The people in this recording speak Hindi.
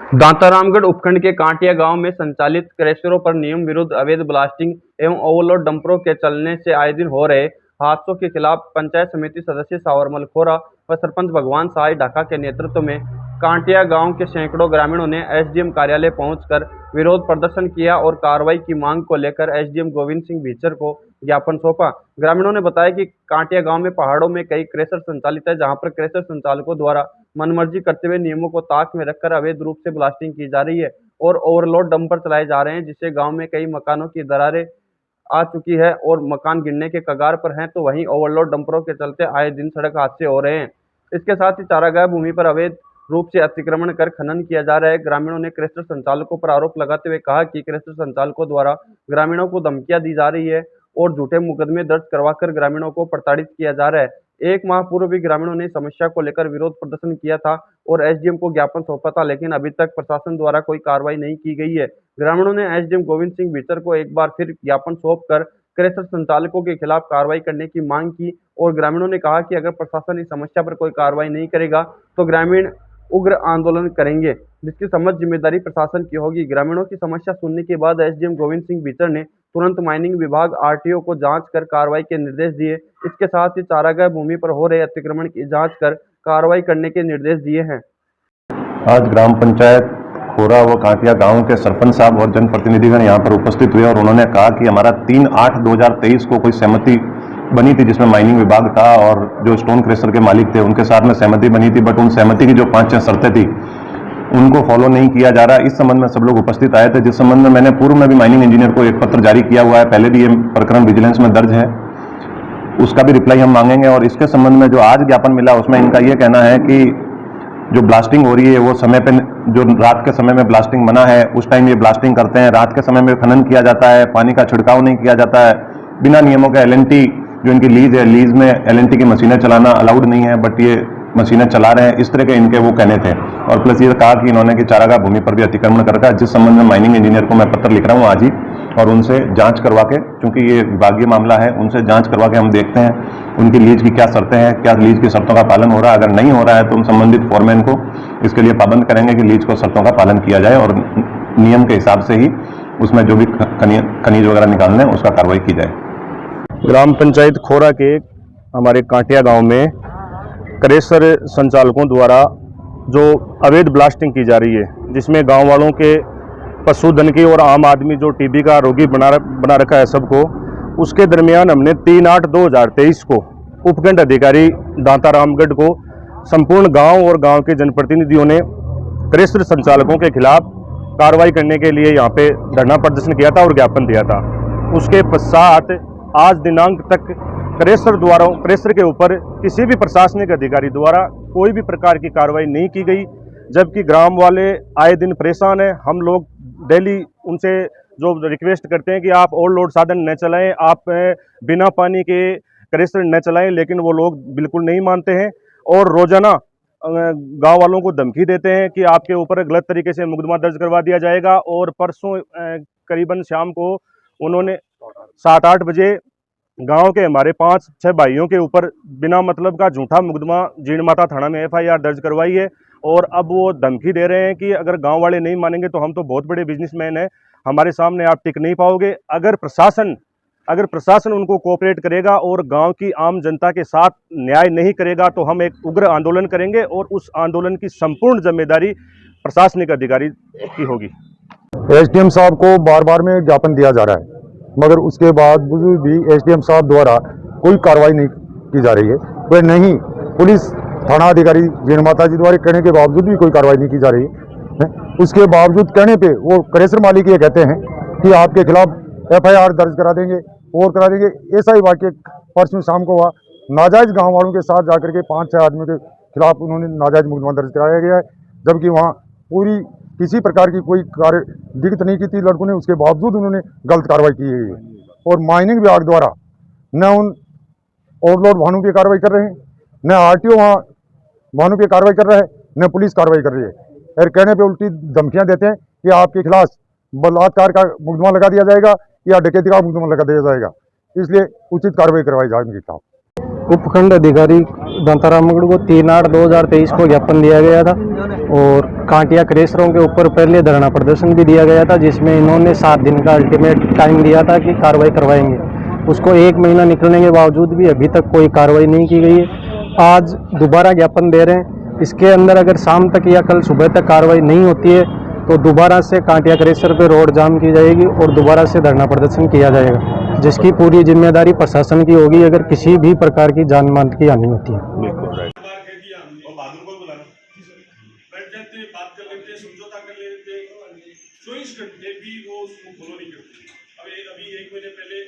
दांतारामगढ़ उपखंड के कांटिया गांव में संचालित क्रशरों पर नियम विरुद्ध अवैध ब्लास्टिंग एवं ओवरलोड डंपरों के चलने से आए दिन हो रहे हादसों के खिलाफ पंचायत समिति सदस्य सावरमल खोरा व सरपंच भगवान साई ढाका के नेतृत्व में कांटिया गांव के सैकड़ों ग्रामीणों ने एसडीएम कार्यालय पहुंचकर विरोध प्रदर्शन किया और कार्रवाई की मांग को लेकर एसडीएम गोविंद सिंह भीचर को ज्ञापन सौंपा। ग्रामीणों ने बताया कि कांटिया गांव में पहाड़ों में कई क्रशर संचालित है, जहां पर क्रशर संचालकों द्वारा मनमर्जी करते हुए नियमों को ताक में रखकर अवैध रूप से ब्लास्टिंग की जा रही है और ओवरलोड डंपर चलाए जा रहे हैं, जिससे गांव में कई मकानों की दरारें आ चुकी है और मकान गिरने के कगार पर हैं, तो वहीं ओवरलोड डंपरों के चलते आए दिन सड़क हादसे हो रहे हैं। इसके साथ ही चारागाह भूमि पर अवैध रूप से अतिक्रमण कर खनन किया जा रहा है। ग्रामीणों ने क्रशर संचालकों पर आरोप लगाते हुए कहा कि क्रशर संचालकों द्वारा ग्रामीणों को धमकियां दी जा रही है और झूठे मुकदमे दर्ज करवाकर ग्रामीणों को प्रताड़ित किया जा रहा है। 1 माह पूर्व भी ग्रामीणों ने समस्या को लेकर विरोध प्रदर्शन किया था और एसडीएम को ज्ञापन सौंपा था, लेकिन अभी तक प्रशासन द्वारा कोई कार्रवाई नहीं की गई है। ग्रामीणों ने एसडीएम गोविंद सिंह भीचर को एक बार फिर ज्ञापन सौंपकर क्रशर संचालकों के खिलाफ कार्रवाई करने की मांग की और ग्रामीणों ने कहा कि अगर प्रशासन इस समस्या पर कोई कार्रवाई नहीं करेगा तो ग्रामीण उग्र आंदोलन करेंगे, जिसकी समझ जिम्मेदारी प्रशासन की होगी। ग्रामीणों की समस्या सुनने के बाद एसडीएम गोविंद सिंह भीचर ने तुरंत माइनिंग विभाग आरटीओ को जांच कर कार्रवाई के निर्देश दिए। इसके साथ ही चारागाह भूमि पर हो रहे अतिक्रमण की जांच कर कार्रवाई करने के निर्देश दिए हैं। आज ग्राम पंचायत खोरा व कांटिया गांव के सरपंच साहब और जनप्रतिनिधिगण यहां पर उपस्थित हुए और उन्होंने कहा कि हमारा 3/8/2023 को कोई सहमति बनी थी, जिसमें माइनिंग विभाग था और जो स्टोन क्रेशर के मालिक थे उनके साथ में सहमति बनी थी, बट उन सहमति की जो 5-6 शर्तें थी उनको फॉलो नहीं किया जा रहा। इस संबंध में सब लोग उपस्थित आए थे, जिस संबंध में मैंने पूर्व में भी माइनिंग इंजीनियर को एक पत्र जारी किया हुआ है, पहले भी ये प्रकरण विजिलेंस में दर्ज है, उसका भी रिप्लाई हम मांगेंगे। और इसके संबंध में जो आज ज्ञापन मिला उसमें इनका ये कहना है कि जो ब्लास्टिंग हो रही है वो समय पे, जो रात के समय में ब्लास्टिंग मना है उस टाइम ये ब्लास्टिंग करते हैं, रात के समय में खनन किया जाता है, पानी का छिड़काव नहीं किया जाता है, बिना नियमों के एलएनटी जो इनकी लीज है, लीज में एलएनटी की मशीनें चलाना अलाउड नहीं है, बट ये मशीनें चला रहे हैं, इस तरह के इनके वो कहने थे। और प्लस ये कहा कि इन्होंने कि चारागाह भूमि पर भी अतिक्रमण कर रखा है, जिस संबंध में माइनिंग इंजीनियर को मैं पत्र लिख रहा हूँ आज ही, और उनसे जांच करवा के, क्योंकि ये विभागीय मामला है, उनसे जांच करवा के हम देखते हैं उनकी लीज की क्या शर्तें हैं, क्या लीज की शर्तों का पालन हो रहा है। अगर नहीं हो रहा है तो हम संबंधित फोरमैन को इसके लिए पाबंद करेंगे कि लीज को शर्तों का पालन किया जाए और नियम के हिसाब से ही उसमें जो भी खनिज वगैरह निकालने हैं उसका कार्रवाई की जाए। ग्राम पंचायत खोरा के हमारे कांटिया गांव में क्रशर संचालकों द्वारा जो अवैध ब्लास्टिंग की जा रही है, जिसमें गांव वालों के, पशुधन की और आम आदमी जो टीबी का रोगी बना रखा है सबको, उसके दरमियान हमने 3/8/2023 को उपखंड अधिकारी दांतारामगढ़ को संपूर्ण गांव और गांव के जनप्रतिनिधियों ने क्रशर संचालकों के खिलाफ कार्रवाई करने के लिए यहां पे धरना प्रदर्शन किया था और ज्ञापन दिया था। उसके पश्चात आज दिनांक तक क्रशर के ऊपर किसी भी प्रशासनिक अधिकारी द्वारा कोई भी प्रकार की कार्रवाई नहीं की गई, जबकि ग्राम वाले आए दिन परेशान हैं। हम लोग डेली उनसे जो रिक्वेस्ट करते हैं कि आप ओवरलोड साधन न चलाएं, आप बिना पानी के क्रशर न चलाएं, लेकिन वो लोग बिल्कुल नहीं मानते हैं और रोजाना गांव वालों को धमकी देते हैं कि आपके ऊपर गलत तरीके से मुकदमा दर्ज करवा दिया जाएगा। और परसों करीबन शाम को उन्होंने 7-8 बजे गांव के हमारे 5-6 भाइयों के ऊपर बिना मतलब का झूठा मुकदमा जीण माता थाना में FIR दर्ज करवाई है और अब वो धमकी दे रहे हैं कि अगर गांव वाले नहीं मानेंगे तो हम तो बहुत बड़े बिजनेसमैन हैं, हमारे सामने आप टिक नहीं पाओगे। अगर प्रशासन उनको कोऑपरेट करेगा और गांव की आम जनता के साथ न्याय नहीं करेगा तो हम एक उग्र आंदोलन करेंगे और उस आंदोलन की संपूर्ण जिम्मेदारी प्रशासनिक अधिकारी की होगी। एसडीएम साहब को बार बार में ज्ञापन दिया जा रहा है, मगर उसके बावजूद भी एसडीएम साहब द्वारा कोई कार्रवाई नहीं की जा रही है। वह नहीं, पुलिस थाना अधिकारी जीण माता जी द्वारा कहने के बावजूद भी कोई कार्रवाई नहीं की जा रही है। उसके बावजूद कहने पे वो क्रशर मालिक ये कहते हैं कि आपके खिलाफ FIR दर्ज करा देंगे और करा देंगे। ऐसा ही वाक्य परसों शाम को हुआ, नाजायज गाँव वालों के साथ जाकर के 5-6 आदमियों के खिलाफ उन्होंने नाजायज मुकदमा दर्ज कराया गया है, जबकि वहाँ पूरी किसी प्रकार की कोई कार्य दिक्कत नहीं की थी लड़कों ने, उसके बावजूद उन्होंने गलत कार्रवाई की है। और माइनिंग विभाग द्वारा न उन ओवरलोड वाहनों की कार्रवाई कर रहे हैं, न आरटीओ वहाँ वाहनों की कार्रवाई कर रहा है, न पुलिस कार्रवाई कर रही है। और कहने पे उल्टी धमकियां देते हैं कि आपके खिलाफ बलात्कार का मुकदमा लगा दिया जाएगा या डकैती का मुकदमा लगा दिया जाएगा, इसलिए उचित कार्रवाई करवाई जाए उनके खिलाफ। उपखंड अधिकारी दांतारामगढ़ को 3/8/2023 को ज्ञापन दिया गया था और कांटिया क्रेशरों के ऊपर पहले धरना प्रदर्शन भी दिया गया था, जिसमें इन्होंने 7 दिन का अल्टीमेट टाइम दिया था कि कार्रवाई करवाएंगे। उसको 1 महीना निकलने के बावजूद भी अभी तक कोई कार्रवाई नहीं की गई है। आज दोबारा ज्ञापन दे रहे हैं। इसके अंदर अगर शाम तक या कल सुबह तक कार्रवाई नहीं होती है तो दोबारा से कांटिया क्रेशर पे रोड जाम की जाएगी और दोबारा से धरना प्रदर्शन किया जाएगा, जिसकी पूरी जिम्मेदारी प्रशासन की होगी अगर किसी भी प्रकार की जान माल की हानि होती है। बैठ जाते, बात कर लेते, समझौता कर लेते, 24 घंटे भी वो उसको फॉलो नहीं करते। अभी 1 महीने पहले